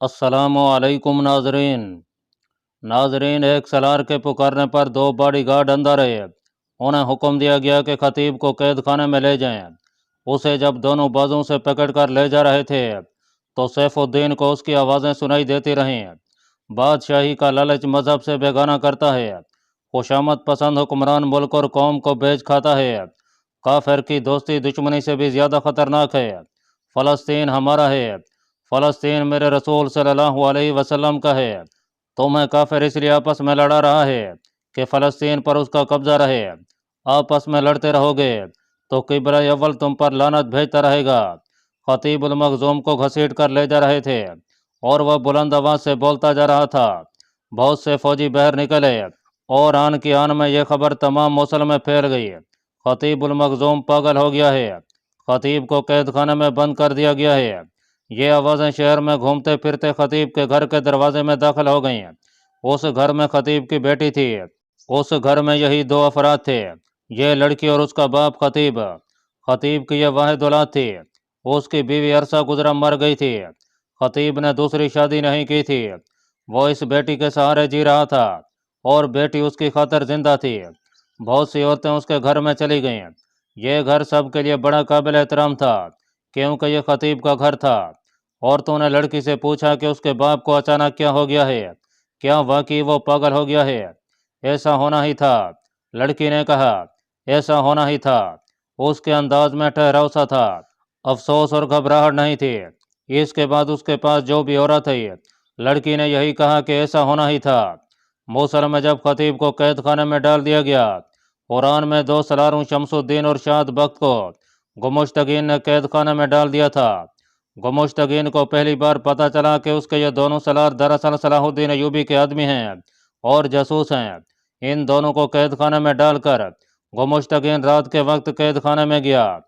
अस्सलामुअलैकुम नाजरीन। एक सलार के पुकारने पर दो बॉडी गार्ड अंदर आए। उन्हें हुक्म दिया गया कि खतीब को कैद खाने में ले जाएं। उसे जब दोनों बाजुओं से पकड़ कर ले जा रहे थे तो सैफुद्दीन को उसकी आवाज़ें सुनाई देती रहीं। बादशाही का लालच मजहब से बेगाना करता है। खुशामद पसंद हुक्मरान मुल्क और कौम को बेच खाता है। काफिर की दोस्ती दुश्मनी से भी ज़्यादा ख़तरनाक है। फ़लस्तीन हमारा है। फ़लस्तीन मेरे रसूल सल्लल्लाहु अलैहि वसल्लम का है। तुम्हें काफिर इसलिए आपस में लड़ा रहा है कि फ़लस्तीन पर उसका कब्जा रहे। आपस में लड़ते रहोगे तो किबला अव्वल तुम पर लानत भेजता रहेगा। खतीबुल मखजूम को घसीट कर ले जा रहे थे और वह बुलंद आवाज़ से बोलता जा रहा था। बहुत से फौजी बाहर निकले और आन की आन में यह खबर तमाम मौसल में फैल गई। खतीबुल मखजूम पागल हो गया है। खतीब को कैद खाने में बंद कर दिया गया है। ये आवाज़ें शहर में घूमते फिरते खतीब के घर के दरवाजे में दाखिल हो गईं। उस घर में खतीब की बेटी थी। उस घर में यही दो अफराद थे, ये लड़की और उसका बाप खतीब। खतीब की यह वाहिद औलाद थी। उसकी बीवी अरसा गुजरा मर गई थी। खतीब ने दूसरी शादी नहीं की थी। वो इस बेटी के सहारे जी रहा था और बेटी उसकी खातर जिंदा थी। बहुत सी औरतें उसके घर में चली गईं। ये घर सबके लिए बड़ा काबिल एहतराम था क्योंकि यह खतीब का घर था। औरतों ने लड़की से पूछा कि उसके बाप को अचानक क्या हो गया है, क्या वाकई वो पागल हो गया है। ऐसा होना ही था, लड़की ने कहा। ऐसा होना ही था। उसके अंदाज में ठहराव सा था, अफसोस और घबराहट नहीं थी। इसके बाद उसके पास जो भी औरत थी, लड़की ने यही कहा कि ऐसा होना ही था। मूसल में जब खतीब को कैद खाने में डाल दिया गया, कुरान में दो सलारों शमसुद्दीन और शाद बख्त को गुमुश्तगीन ने कैद खाने में डाल दिया था। गुमुश्तगीन को पहली बार पता चला कि उसके ये दोनों सलार दरअसल सलाहुद्दीन अयूबी के आदमी हैं और जासूस हैं। इन दोनों को कैद खाने में डालकर गुमुश्तगीन रात के वक्त कैद खाने में गया।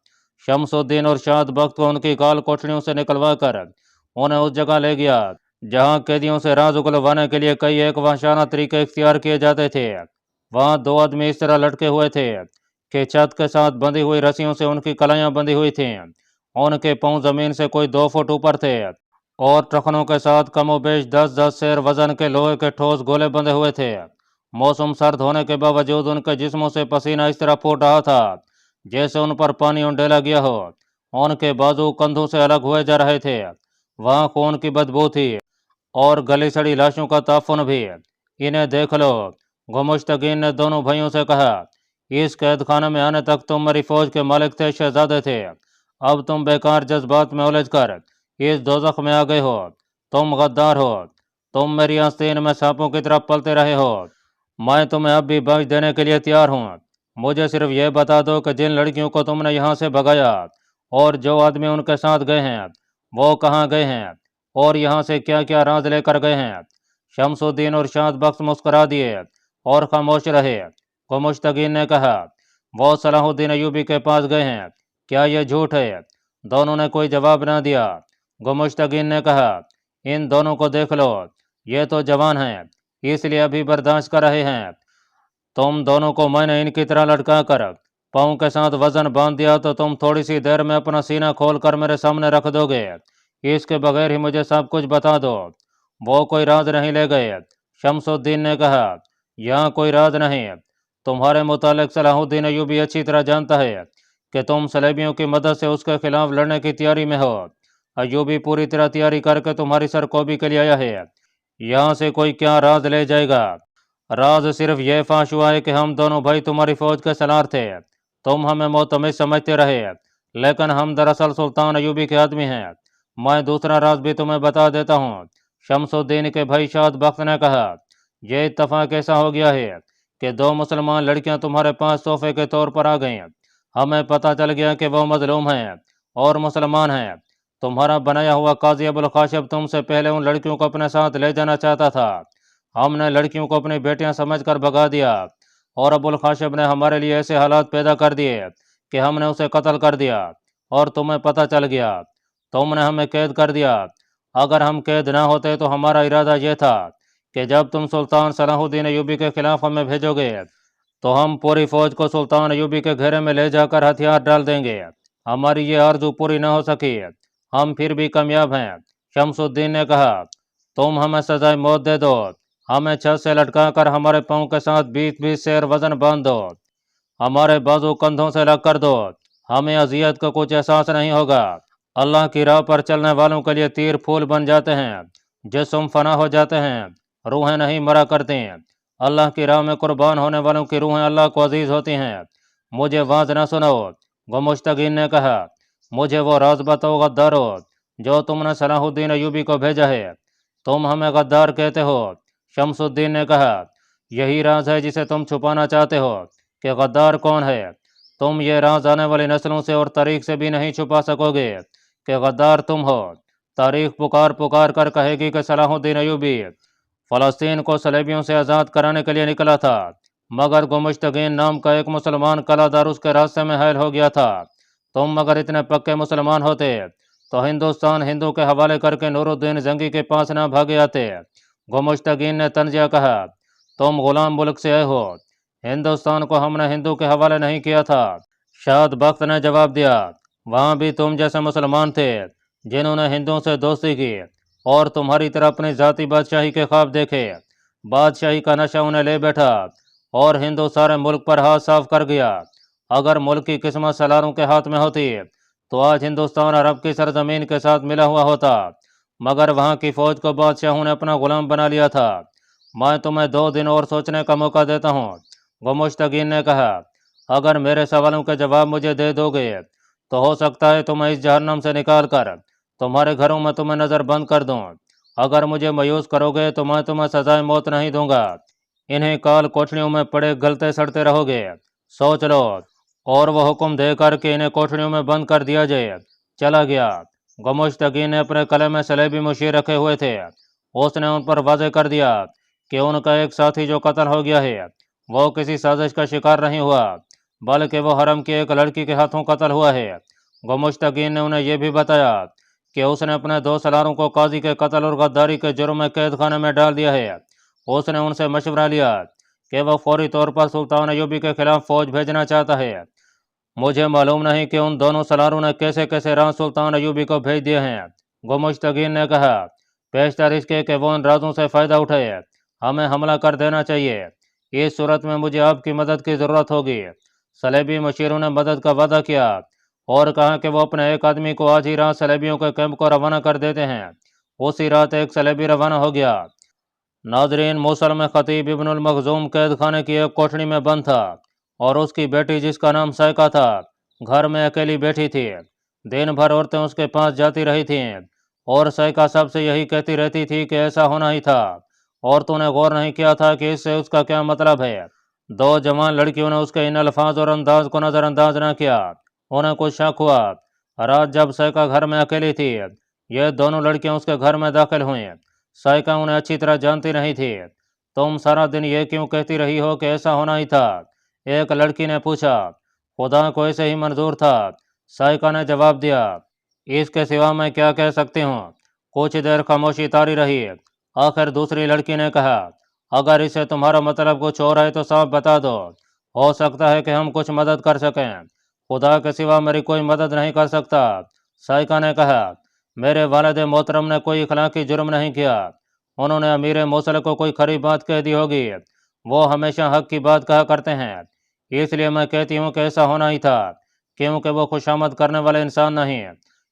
शमसुद्दीन और शाद बख्त को उनकी काल कोठरियों से निकलवा कर उन्हें उस जगह ले गया जहां कैदियों से राज उगलवाने के लिए कई एक वहशाना तरीके इख्तियार किए जाते थे। वहां दो आदमी इस तरह लटके हुए थे कि छत के साथ बंधी हुई रस्सियों से उनकी कलाइयां बंधी हुई थीं। उनके पांव जमीन से कोई 2 फुट ऊपर थे और टखनों के साथ कमोबेश 10-10 सेर वजन के लोहे के ठोस गोले बंधे हुए थे। मौसम सर्द होने के बावजूद उनके जिस्मों से पसीना इस तरह फूट रहा था जैसे उन पर पानी उंडेला गया हो। उनके बाजू कंधों से अलग हुए जा रहे थे। वहां खून की बदबू थी और गली सड़ी लाशों का ताफुन भी। इन्हें देख लो, गुमुश्तगीन ने दोनों भाइयों से कहा। इस कैद खाने में आने तक तुम मेरी फौज के मालिक थे, शहजादे थे। अब तुम बेकार जज्बात में उलझ कर इस दोजख में आ गए हो। तुम गद्दार हो। तुम मेरी आस्तीन में सांपों की तरफ पलते रहे हो। मैं तुम्हें अब भी बख्श देने के लिए तैयार हूँ। मुझे सिर्फ यह बता दो कि जिन लड़कियों को तुमने यहाँ से भगाया और जो आदमी उनके साथ गए हैं वो कहाँ गए हैं और यहाँ से क्या क्या राज लेकर गए हैं। शमसुद्दीन और शाद बख्श मुस्कुरा दिए और खामोश रहे। गुमुश्तगीन ने कहा, वो सलाहुद्दीन अयूबी के पास गए हैं, क्या यह झूठ है? दोनों ने कोई जवाब न दिया। गुमुश्तगीन ने कहा, इन दोनों को देख लो, ये तो जवान हैं, इसलिए अभी बर्दाश्त कर रहे हैं। तुम दोनों को मैंने इनकी तरह लटका कर पाँव के साथ वजन बांध दिया तो तुम थोड़ी सी देर में अपना सीना खोल कर मेरे सामने रख दोगे। इसके बगैर ही मुझे सब कुछ बता दो। वो कोई राज नहीं ले गए। शमसुद्दीन ने कहा, यहाँ कोई राज नहीं। तुम्हारे मुतालिक सलाहुद्दीन अयूबी अच्छी तरह जानता है कि तुम सलेबियों की मदद से उसके खिलाफ लड़ने की तैयारी में हो। अयूबी पूरी तरह तैयारी करके तुम्हारी सरकोबी के लिए आया है। यहाँ से कोई क्या राज ले जाएगा? राज सिर्फ यह फाश हुआ है कि हम दोनों भाई तुम्हारी फौज के सलार थे। तुम हमें मोतमिद समझते रहे, लेकिन हम दरअसल सुल्तान अयूबी के आदमी हैं। मैं दूसरा राज भी तुम्हें बता देता हूँ। शमसुद्दीन के भाई शाद बख्त ने कहा, यह इत्तफाक ऐसा हो गया है कि दो मुसलमान लड़कियां तुम्हारे पास तोहफे के तौर पर आ गईं। हमें पता चल गया कि वो मजलूम हैं और मुसलमान हैं। तुम्हारा बनाया हुआ काजी अबुल खाशिब तुमसे पहले उन लड़कियों को अपने साथ ले जाना चाहता था। हमने लड़कियों को अपनी बेटियां समझकर भगा दिया और अबुल खाशिब ने हमारे लिए ऐसे हालात पैदा कर दिए कि हमने उसे कत्ल कर दिया और तुम्हें पता चल गया। तुमने हमें कैद कर दिया। अगर हम कैद ना होते तो हमारा इरादा यह था कि जब तुम सुल्तान सलाहुद्दीन अयूबी के खिलाफ हमें भेजोगे तो हम पूरी फौज को सुल्तान अयूबी के घेरे में ले जाकर हथियार डाल देंगे। हमारी ये आरज़ू पूरी न हो सकी। हम फिर भी कामयाब हैं। शमसुद्दीन ने कहा, तुम हमें सजाए मौत दे दो, हमें छत से लटका कर हमारे पाँव के साथ 20-20 शेर वजन बांध दो, हमारे बाजू कंधों से लग कर दो, हमें अजियत का कुछ एहसास नहीं होगा। अल्लाह की राह पर चलने वालों के लिए तीर फूल बन जाते हैं, जिस्म फना हो जाते हैं, रूहें नहीं मरा करती। अल्लाह की राह में कुर्बान होने वालों की रूहें अल्लाह को अजीज होती हैं। मुझे वाज न सुनाओ। गुमुश्तगीन ने कहा, मुझे वो राज बताओ गद्दारो, जो तुमने सलाहुद्दीन अयूबी को भेजा है। तुम हमें गद्दार कहते हो। शमसुद्दीन ने कहा, यही राज है जिसे तुम छुपाना चाहते हो कि गद्दार कौन है। तुम ये राज आने वाली नस्लों से और तारीख से भी नहीं छुपा सकोगे कि गद्दार तुम हो। तारीख पुकार पुकार कर कहेगी कि सलाहुद्दीन अयूबी फ़लस्तीन को सलेबियों से आज़ाद कराने के लिए निकला था, मगर गुमुश्तगीन नाम का एक मुसलमान कलादार उसके रास्ते में हायल हो गया था। तुम अगर इतने पक्के मुसलमान होते तो हिंदुस्तान हिंदू के हवाले करके नूरुद्दीन जंगी के पास ना भागे आते। गुमुश्तगीन ने तंजिया कहा, तुम गुलाम मुल्क से आए हो, हिंदुस्तान को हमने हिंदू के हवाले नहीं किया था। शाद बख्त ने जवाब दिया, वहाँ भी तुम जैसे मुसलमान थे जिन्होंने हिंदुओं से दोस्ती की और तुम्हारी तरह अपनी जाति बादशाही के ख्वाब देखे। बादशाही का नशा उन्हें ले बैठा और हिंदू सारे मुल्क पर हाथ साफ कर गया। अगर मुल्क की किस्मत सलारों के हाथ में होती तो आज हिंदुस्तान अरब की सरजमीन के साथ मिला हुआ होता, मगर वहाँ की फौज को बादशाहों ने अपना गुलाम बना लिया था। मैं तुम्हें 2 दिन और सोचने का मौका देता हूँ। गुमुश्तगीन ने कहा, अगर मेरे सवालों के जवाब मुझे दे दोगे तो हो सकता है तुम्हें इस जहन्नम से निकाल कर तुम्हारे घरों में तुम्हें नज़र बंद कर दूं। अगर मुझे मायूस करोगे तो मैं तुम्हें सजाए मौत नहीं दूंगा। इन्हें काल कोठरियों में पड़े गलते सड़ते रहोगे। सोच लो। और वह हुक्म देकर कि इन्हें कोठरियों में बंद कर दिया जाए, चला गया। गुमुश्तगीन ने अपने कले में सलेबी मुशीर रखे हुए थे। उसने उन पर वाज़े कर दिया कि उनका एक साथी जो कत्ल हो गया है वो किसी साजिश का शिकार नहीं हुआ, बल्कि वो हरम की एक लड़की के हाथों कत्ल हुआ है। गुमुश्तगीन ने उन्हें यह भी बताया कि उसने अपने 2 सलारों को काजी के कत्ल और गद्दारी के जुर्म में कैद खाने में डाल दिया है। उसने उनसे मशवरा लिया कि वह फौरी तौर पर सुल्तान अयूबी के खिलाफ फौज भेजना चाहता है। मुझे मालूम नहीं कि उन दोनों सलारों ने कैसे कैसे राज सुल्तान अयूबी को भेज दिए हैं। गुमुश्तगीन ने कहा, पेशतर इसके कि वो इन राजों से फ़ायदा उठाए, हमें हमला कर देना चाहिए। इस सूरत में मुझे आपकी मदद की ज़रूरत होगी। सलेबी मशीरों ने मदद का वादा किया और कहा कि वो अपने एक आदमी को आज ही रात सलेबियों के कैंप को रवाना कर देते हैं। उसी रात एक सलेबी रवाना हो गया। नाजरीन, मूसल में खतीब इब्नुल मखजूम कैद खाने की एक कोठरी में बंद था और उसकी बेटी जिसका नाम साइका था घर में अकेली बैठी थी। दिन भर औरतें उसके पास जाती रही थीं और साइका सबसे यही कहती रहती थी कि ऐसा होना ही था और तूने गौर नहीं किया था कि इससे उसका क्या मतलब है। 2 जवान लड़कियों ने उसके इन अल्फाज और अंदाज को नज़रअंदाज न किया। उन्हें कुछ शक हुआ। रात जब साइका घर में अकेली थी, ये दोनों लड़कियां उसके घर में दाखिल हुईं। साइका उन्हें अच्छी तरह जानती नहीं थी। तुम सारा दिन ये क्यों कहती रही हो कि ऐसा होना ही था? एक लड़की ने पूछा। खुदा को ऐसे ही मंजूर था, साइका ने जवाब दिया। इसके सिवा मैं क्या कह सकती हूँ? कुछ देर खामोशी तारी रही। आखिर दूसरी लड़की ने कहा, अगर इसे तुम्हारा मतलब कुछ और है तो साफ बता दो, हो सकता है कि हम कुछ मदद कर सकें। खुदा के सिवा मेरी कोई मदद नहीं कर सकता, साइका ने कहा। मेरे वालिद मोहतरम ने कोई इखलाकी जुर्म नहीं किया। उन्होंने अमीर मूसल को कोई खरी बात कह दी होगी। वो हमेशा हक की बात कहा करते हैं, इसलिए मैं कहती हूँ कि ऐसा होना ही था, क्योंकि वो खुशामद करने वाले इंसान नहीं।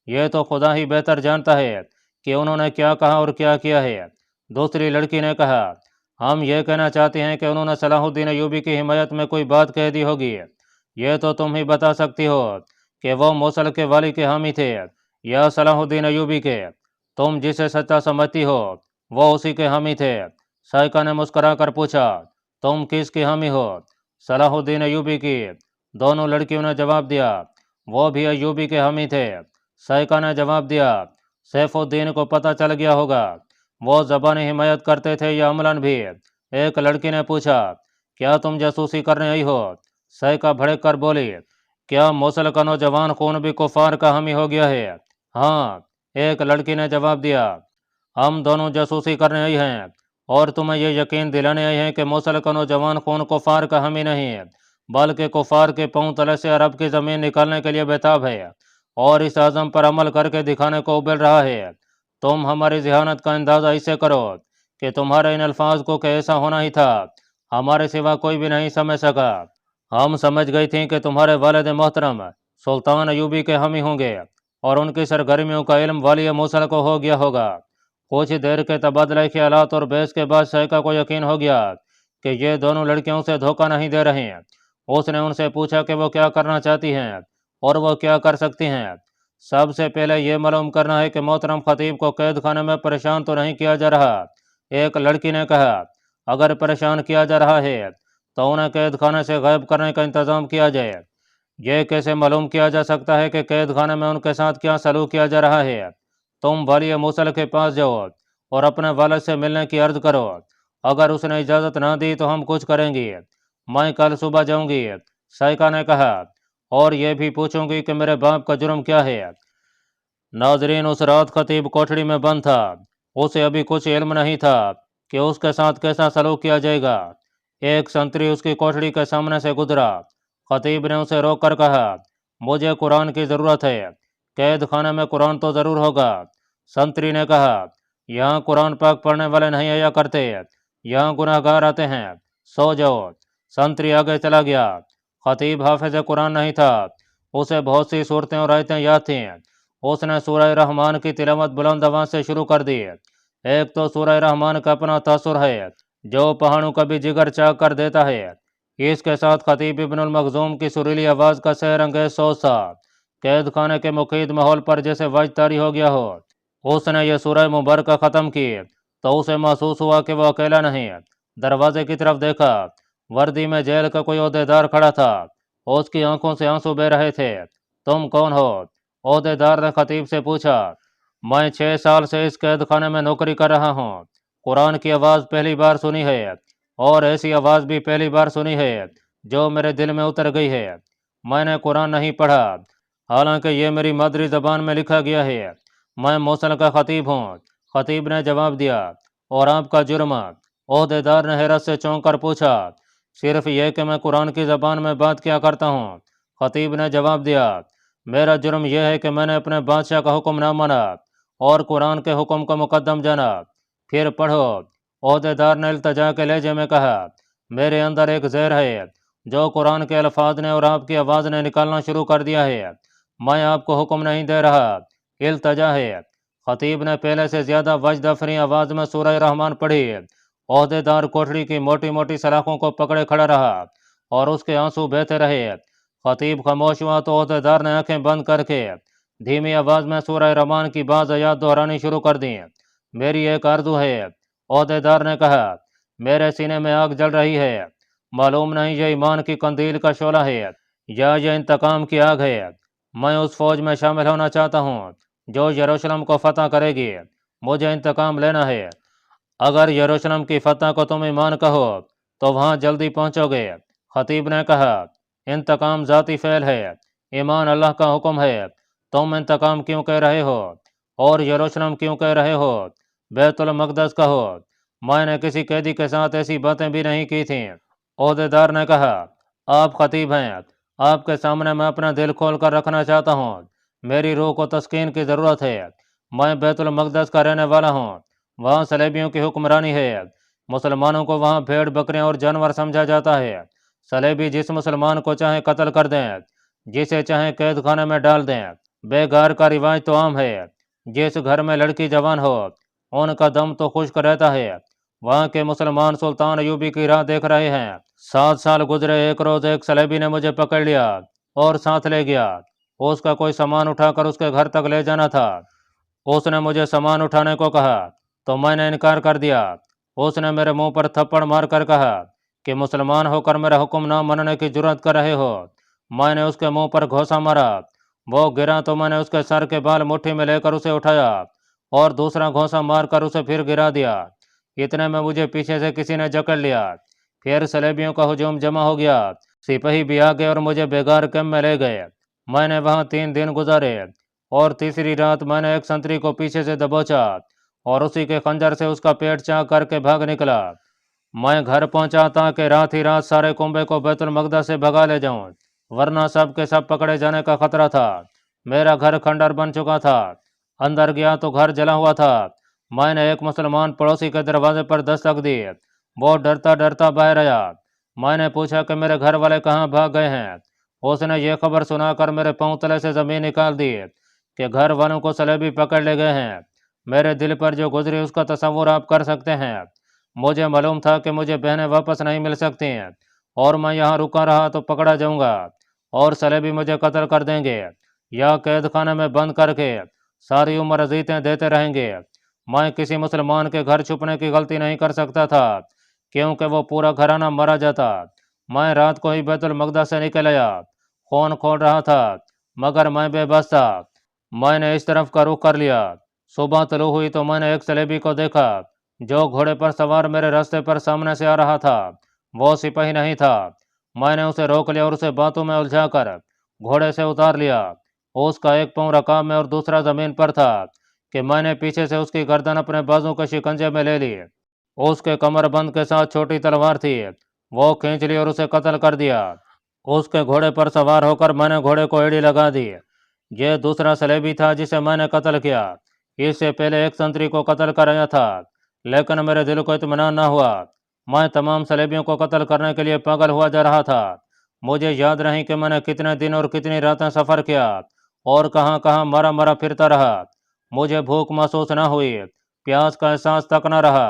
ये तो खुदा ही बेहतर जानता है कि उन्होंने क्या कहा और क्या किया है। दूसरी लड़की ने कहा, हम ये कहना चाहते हैं कि उन्होंने सलाहुद्दीन अयूबी की हिमायत में कोई बात कह दी होगी। ये तो तुम ही बता सकती हो कि वो मूसल के वाली के हामी थे या सलाहुद्दीन अयूबी के। तुम जिसे सच्चा समझती हो वो उसी के हामी थे। साइका ने मुस्कुरा कर पूछा, तुम किसकी हामी हो? सलाहुद्दीन अयूबी की, दोनों लड़कियों ने जवाब दिया। वो भी अयूबी के हामी थे। साइका ने जवाब दिया, सैफुद्दीन को पता चल गया होगा। वो ज़बानी हिमायत करते थे या अमलन भी? एक लड़की ने पूछा, क्या तुम जासूसी करने आई हो? साइका भड़क कर बोली, क्या मूसल का नौजवान खून भी कुफार का हामी हो गया है? हाँ, एक लड़की ने जवाब दिया। हम दोनों जासूसी करने आई हैं और तुम्हें यह यकीन दिलाने आए हैं कि मूसल का नौजवान खून कुफार का हामी नहीं है, बल्कि कुफार के पांव तले से अरब की ज़मीन निकालने के लिए बेताब है और इस आज़म पर अमल करके दिखाने को उबल रहा है। तुम हमारी ज़हानत का अंदाज़ा इससे करो कि तुम्हारे इन अल्फाज को कि ऐसा होना ही था, हमारे सिवा कोई भी नहीं समझ सका। हम समझ गई थी कि तुम्हारे वालिद मोहतरम सुल्तान अयूबी के हामी होंगे और उनकी सरगर्मियों का इल्म वाली मूसल को हो गया होगा। कुछ देर के तबादला ख्यालात और बहस के बाद शाइका को यकीन हो गया कि ये दोनों लड़कियों से धोखा नहीं दे रही हैं। उसने उनसे पूछा कि वो क्या करना चाहती हैं और वो क्या कर सकती हैं। सबसे पहले ये मालूम करना है कि मोहतरम खतीब को कैद खाने में परेशान तो नहीं किया जा रहा। एक लड़की ने कहा, अगर परेशान किया जा रहा है तो उन्हें कैद खाने से गायब करने का इंतज़ाम किया जाए। यह कैसे मालूम किया जा सकता है कि कैद खाने में उनके साथ क्या सलूक किया जा रहा है? तुम वाली मूसल के पास जाओ और अपने वालिद से मिलने की अर्ज करो। अगर उसने इजाज़त ना दी तो हम कुछ करेंगी। मैं कल सुबह जाऊंगी, शाइका ने कहा, और यह भी पूछूंगी कि मेरे बाप का जुर्म क्या है। नाजरीन, उस रात खतीब कोठड़ी में बंद था। उसे अभी कुछ इल्म नहीं था कि उसके साथ कैसा सलूक किया जाएगा। एक संतरी उसकी कोठड़ी के सामने से गुजरा। खतीब ने उसे रोक कर कहा, मुझे कुरान की ज़रूरत है। कैद खाने में कुरान तो ज़रूर होगा। संतरी ने कहा, यहाँ कुरान पाक पढ़ने वाले नहीं आया करते, यहाँ गुनाहगार आते हैं, सो जाओ। संतरी आगे चला गया। खतीब हाफिज कुरान नहीं था। उसे बहुत सी सूरतें और आयतें याद थीं। उसने सूरह रहमान की तिलावत बुलंद आवाज से शुरू कर दी। एक तो सूरह रहमान का अपना तासुर है जो पहाड़ों का भी जिगर चाक कर देता है। इसके साथ खतीब इब्नुल मखजूम की सुरीली आवाज़ का सहर अंगेज सोच था। कैद खाने के मुकीद माहौल पर जैसे वाज तारी हो गया हो। उसने ये सूरह मुबारक ख़त्म की तो उसे महसूस हुआ कि वह अकेला नहीं। दरवाजे की तरफ देखा। वर्दी में जेल का कोई ओहदेदार खड़ा था। उसकी आंखों से आंसू बह रहे थे। तुम कौन हो? ओहदेदार ने खतीब से पूछा। मैं 6 साल से इस कैद खाने में नौकरी कर रहा हूँ। कुरान की आवाज़ पहली बार सुनी है और ऐसी आवाज़ भी पहली बार सुनी है जो मेरे दिल में उतर गई है। मैंने कुरान नहीं पढ़ा, हालांकि ये मेरी मादरी ज़बान में लिखा गया है। मैं मौसल का खतीब हूँ। खतीब ने जवाब दिया। और आपका जुर्म? ओहदेदार ने हैरत से चौंक कर पूछा। सिर्फ यह कि मैं कुरान की ज़बान में बात किया करता हूँ। खतीब ने जवाब दिया, मेरा जुर्म यह है कि मैंने अपने बादशाह का हुक्म ना माना और कुरान के हुक्म को मुकद्दम जाना। फिर पढ़ो। ओहदेदार ने इल्तजा के लहजे में कहा, मेरे अंदर एक जहर है जो कुरान के अल्फाज ने और आपकी आवाज़ ने निकालना शुरू कर दिया है। मैं आपको हुक्म नहीं दे रहा, इल्तजा है। खतीब ने पहले से ज़्यादा वजदफरी आवाज़ में सूरह रहमान पढ़ी। ओहदेदार कोठड़ी की मोटी मोटी सलाखों को पकड़े खड़ा रहा और उसके आंसू बहते रहे। खतीब खामोश हुआ तो ओहदेदार ने आंखें बंद करके धीमी आवाज़ में सूरह रहमान की बाज़ आयात दोहरानी शुरू कर दी। मेरी एक आरज़ू है, ओहदेदार ने कहा, मेरे सीने में आग जल रही है। मालूम नहीं ये ईमान की कंदील का शोला है या ये इंतकाम की आग है। मैं उस फौज में शामिल होना चाहता हूँ जो यरूशलेम को फतह करेगी। मुझे इंतकाम लेना है। अगर यरूशलेम की फतह को तुम ईमान कहो तो वहाँ जल्दी पहुँचोगे। खतीब ने कहा, इंतकाम ज़ाती फ़ैल है, ईमान अल्लाह का हुक्म है। तुम इंतकाम क्यों कह रहे हो और यरूशलेम क्यों कह रहे हो? बैतुल मक़दस कहो। मैंने किसी कैदी के साथ ऐसी बातें भी नहीं की थीं। ओहदेदार ने कहा, आप खतीब हैं, आपके सामने मैं अपना दिल खोल कर रखना चाहता हूँ। मेरी रूह को तस्कीन की ज़रूरत है। मैं बैतुल मक़दस का रहने वाला हूँ। वहाँ सलेबियों की हुक्मरानी है। मुसलमानों को वहाँ भेड़ बकरियाँ और जानवर समझा जाता है। सलेबी जिस मुसलमान को चाहे कत्ल कर दें, जिसे चाहे कैद खाने में डाल दें। बेगार का रिवाज तो आम है। जिस घर में लड़की जवान हो उनका दम तो खुश्क रहता है। वहाँ के मुसलमान सुल्तान अयूबी की राह देख रहे हैं। 7 साल गुजरे, एक रोज़ एक सलेबी ने मुझे पकड़ लिया और साथ ले गया। उसका कोई सामान उठाकर उसके घर तक ले जाना था। उसने मुझे सामान उठाने को कहा तो मैंने इनकार कर दिया। उसने मेरे मुंह पर थप्पड़ मार कर कहा कि मुसलमान होकर मेरा हुक्म ना मानने की जुर्रत कर रहे हो। मैंने उसके मुंह पर घोंसा मारा। वो गिरा तो मैंने उसके सर के बाल मुट्ठी में लेकर उसे उठाया और दूसरा घोंसा मारकर उसे फिर गिरा दिया। इतने में मुझे पीछे से किसी ने जकड़ लिया। फिर सलेबियों का हुजूम जमा हो गया। सिपाही भी आ गए और मुझे बेगार कैम्प में ले गए। मैंने वहाँ 3 दिन गुजारे और तीसरी रात मैंने एक संतरी को पीछे से दबोचा और उसी के खंजर से उसका पेट चाक करके भाग निकला। मैं घर पहुंचा ताकि रात ही रात सारे कुंबे को बैतुल मक़दस से भगा ले जाऊं, वरना सब के सब पकड़े जाने का खतरा था। मेरा घर खंडर बन चुका था। अंदर गया तो घर जला हुआ था। मैंने एक मुसलमान पड़ोसी के दरवाजे पर दस्तक दी। वो डरता डरता बाहर आया। मैंने पूछा कि मेरे घर वाले कहाँ भाग गए हैं। उसने ये खबर सुनाकर मेरे पांव तले से जमीन निकाल दी कि घर वालों को सलेबी पकड़ ले गए हैं। मेरे दिल पर जो गुजरी उसका तस्वुर आप कर सकते हैं। मुझे मालूम था कि मुझे बहनें वापस नहीं मिल सकती हैं और मैं यहाँ रुका रहा तो पकड़ा जाऊंगा और सलेबी मुझे कत्ल कर देंगे या कैद खाने में बंद करके सारी उम्र अजीतें देते रहेंगे। मैं किसी मुसलमान के घर छुपने की गलती नहीं कर सकता था क्योंकि वो पूरा घराना मारा जाता। मैं रात को ही बैतुल मकदस से निकल आया। खून खोल रहा था मगर मैं बेबस था। मैंने इस तरफ का रुख कर लिया। सुबह तुलू हुई तो मैंने एक सलेबी को देखा जो घोड़े पर सवार मेरे रास्ते पर सामने से आ रहा था। वो सिपाही नहीं था। मैंने उसे रोक लिया और उसे बातों में उलझाकर घोड़े से उतार लिया। उसका एक पांव रकाब में और दूसरा जमीन पर था कि मैंने पीछे से उसकी गर्दन अपने बाजू के शिकंजे में ले ली। उसके कमरबंद के साथ छोटी तलवार थी। वो खींच ली और उसे कत्ल कर दिया। उसके घोड़े पर सवार होकर मैंने घोड़े को एड़ी लगा दी। ये दूसरा सलेबी था जिसे मैंने कत्ल किया। इससे पहले एक संतरी को कत्ल कराया था लेकिन मेरे दिल को इत्मीनान न हुआ। मैं तमाम सलेबियों को कत्ल करने के लिए पागल हुआ जा रहा था। मुझे याद नहीं कि मैंने कितने दिन और कितनी रातें सफ़र किया और कहाँ कहाँ मरा मरा फिरता रहा। मुझे भूख महसूस न हुई, प्यास का एहसास तक न रहा।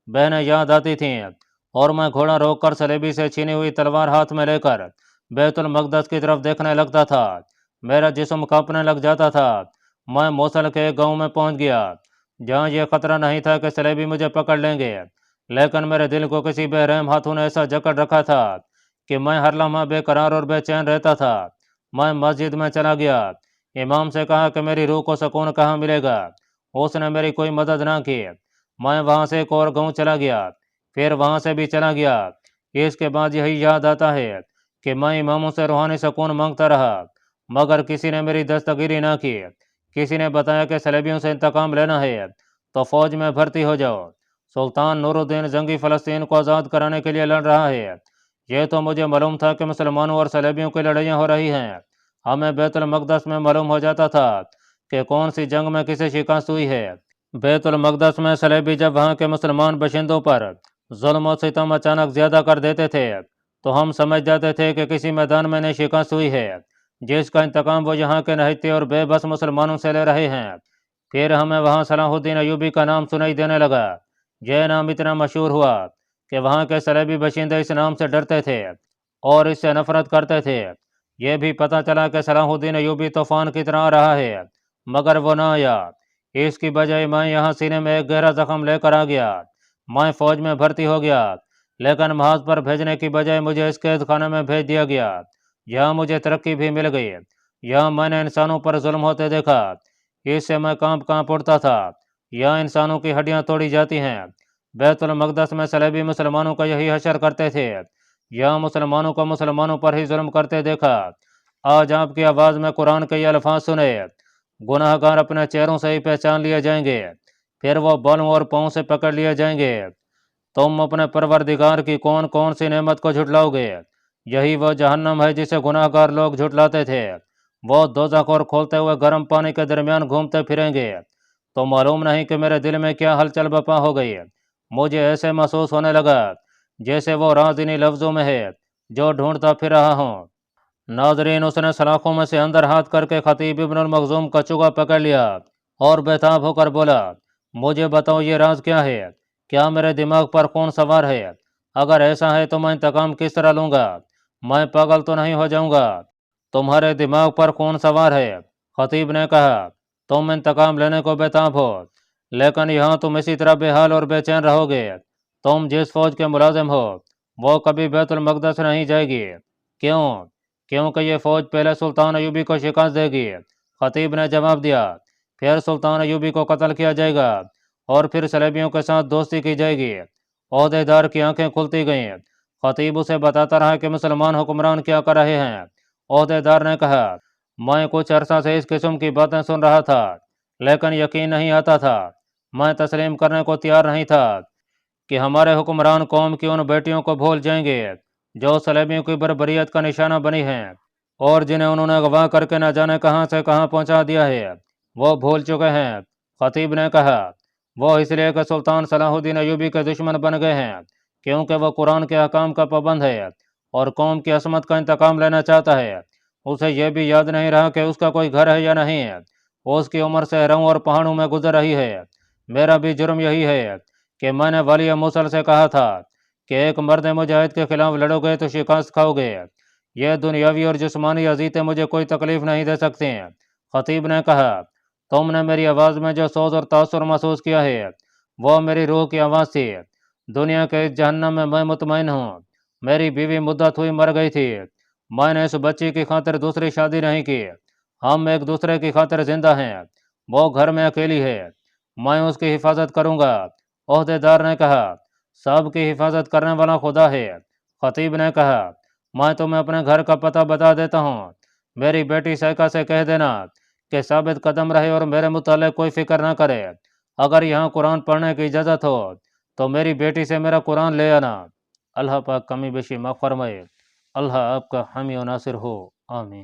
बहनें याद आती थीं और मैं घोड़ा रोककर सलेबी से छीनी हुई तलवार हाथ में लेकर बैतुल मकदस की तरफ देखने लगता था। मेरा जिस्म कांपने लग जाता था। मैं मोसल के एक गांव में पहुंच गया जहां यह खतरा नहीं था कि सलेबी मुझे पकड़ लेंगे, लेकिन मेरे दिल को किसी बेरहम हाथों ने ऐसा जकड़ रखा था कि मैं हर लम्हा बेकरार और बेचैन रहता था। मैं मस्जिद में चला गया। इमाम से कहा कि मेरी रूह को सुकून कहाँ मिलेगा। उसने मेरी कोई मदद ना की। मैं वहां से एक और गांव चला गया, फिर वहां से भी चला गया। इसके बाद यही याद आता है कि मैं इमामों से रूहानी सुकून मांगता रहा मगर किसी ने मेरी दस्तगिरी ना की। किसी ने बताया कि सलेबियों से इंतकाम लेना है तो फौज में भर्ती हो जाओ। सुल्तान नूरुद्दीन जंगी फ़लस्तीन को आज़ाद कराने के लिए लड़ रहा है। यह तो मुझे मालूम था कि मुसलमानों और सलेबियों की लड़ाइयाँ हो रही हैं। हमें बैतुल मकदस में मालूम हो जाता था कि कौन सी जंग में किसे शिकस्त हुई है। बैतुल मकदस में सलेबी जब वहाँ के मुसलमान बशिंदों पर जुल्म और सितम अचानक ज़्यादा कर देते थे तो हम समझ जाते थे कि किसी मैदान में नई शिकस्त हुई है जिसका इंतकाम वो यहाँ के नहित्य और बेबस मुसलमानों से ले रहे हैं। फिर हमें वहाँ सलाहुद्दीन अयूबी का नाम सुनाई देने लगा। यह नाम इतना मशहूर हुआ कि वहाँ के सलेबी बशिंदे इस नाम से डरते थे और इससे नफरत करते थे। यह भी पता चला कि सलाहुद्दीन अयूबी तूफान की तरह आ रहा है मगर वो ना आया। इसकी बजाय मैं यहाँ सीने में एक गहरा जख्म लेकर आ गया। मैं फौज में भर्ती हो गया लेकिन महाज पर भेजने की बजाय मुझे इस कैद खाने में भेज दिया गया। यहाँ मुझे तरक्की भी मिल गई। यहाँ मैंने इंसानों पर जुल्म होते देखा। इससे मैं कांप कांप उठता था। यहाँ इंसानों की हड्डियाँ तोड़ी जाती हैं। बैतुल मकदस में सलेबी मुसलमानों का यही हशर करते थे। यहाँ मुसलमानों को मुसलमानों पर ही जुल्म करते देखा। आज आपकी आवाज़ में कुरान के ये अल्फाज सुने, गुनाहगार अपने चेहरों से ही पहचान लिए जाएंगे, फिर वो बालों और पाँव से पकड़ लिए जाएंगे। तुम अपने परवरदिगार की कौन कौन सी नेमत को झुटलाओगे? यही वो जहन्नम है जिसे गुनाहगार लोग झुटलाते थे। वो दोज़ख और खोलते हुए गर्म पानी के दरमियान घूमते फिरेंगे। तो मालूम नहीं कि मेरे दिल में क्या हलचल बपा हो गई। मुझे ऐसे महसूस होने लगा जैसे वो राज इन्हीं लफ्ज़ों में है जो ढूंढता फिर रहा हूँ। नाजरीन, उसने सलाखों में से अंदर हाथ करके खतीब इब्नुल मखज़ूम का चुगा पकड़ लिया और बेताब होकर बोला, मुझे बताओ ये राज क्या है? क्या मेरे दिमाग पर खून सवार है? अगर ऐसा है तो मैं इंतकाम किस तरह लूँगा? मैं पागल तो नहीं हो जाऊँगा? तुम्हारे दिमाग पर खून सवार है, खतीब ने कहा। तुम इंतकाम लेने को बेताब हो लेकिन यहाँ तुम इसी तरह बेहाल और बेचैन रहोगे। तुम जिस फौज के मुलाजिम हो वो कभी बैतुल मकदस नहीं जाएगी। क्यों? क्योंकि ये फौज पहले सुल्तान अयूबी को शिकस्त देगी, खतीब ने जवाब दिया। फिर सुल्तान अयूबी को कत्ल किया जाएगा और फिर सलेबियों के साथ दोस्ती की जाएगी। ओहदेदार की आंखें खुलती गईं। खतीब उसे बताता रहा कि मुसलमान हुक्मरान क्या कर रहे हैं। ओहदेदार ने कहा, मैं कुछ अरसा से इस किस्म की बातें सुन रहा था लेकिन यकीन नहीं आता था। मैं तस्लीम करने को तैयार नहीं था कि हमारे हुक्मरान कौम की उन बेटियों को भूल जाएंगे जो सलेबियों की बर्बरियत का निशाना बनी हैं और जिन्हें उन्होंने अगवा करके न जाने कहाँ से कहाँ पहुँचा दिया है। وہ بھول چکے ہیں۔ خطیب نے کہا وہ اس لیے کہ سلطان صلاح الدین ایوبی کے دشمن بن گئے ہیں، کیونکہ وہ قرآن کے احکام کا پابند ہے اور قوم کی عصمت کا انتقام لینا چاہتا ہے۔ اسے یہ بھی یاد نہیں رہا کہ اس کا کوئی گھر ہے یا نہیں ہے۔ اس کی عمر صحراؤں اور پہاڑوں میں گزر رہی ہے۔ میرا بھی جرم یہی ہے کہ میں نے ولی موصل سے کہا تھا کہ ایک مرد مجاہد کے خلاف لڑو گے تو شکست کھاؤ گے۔ یہ دنیاوی اور جسمانی اذیتیں مجھے کوئی تکلیف نہیں دے سکتی۔ خطیب نے کہا تم نے میری آواز میں جو سوز اور تاثر محسوس کیا ہے وہ میری روح کی آواز تھی۔ دنیا کے اس جہنم میں مطمئن ہوں۔ میری بیوی مدت ہوئی مر گئی تھی۔ میں نے اس بچی کی خاطر دوسری شادی نہیں کی۔ ہم ایک دوسرے کی خاطر زندہ ہیں۔ وہ گھر میں اکیلی ہے۔ میں اس کی حفاظت کروں گا۔ عہدے دار نے کہا سب کی حفاظت کرنے والا خدا ہے۔ خطیب نے کہا میں تمہیں اپنے گھر کا پتہ بتا دیتا ہوں۔ میری بیٹی سیکا سے کہہ دینا کہ ثابت قدم رہے اور میرے متعلق کوئی فکر نہ کرے۔ اگر یہاں قرآن پڑھنے کی اجازت ہو تو میری بیٹی سے میرا قرآن لے آنا۔ اللہ پاک کمی بیشی معاف فرمائے۔ اللہ آپ کا حامی و ناصر ہو، آمین۔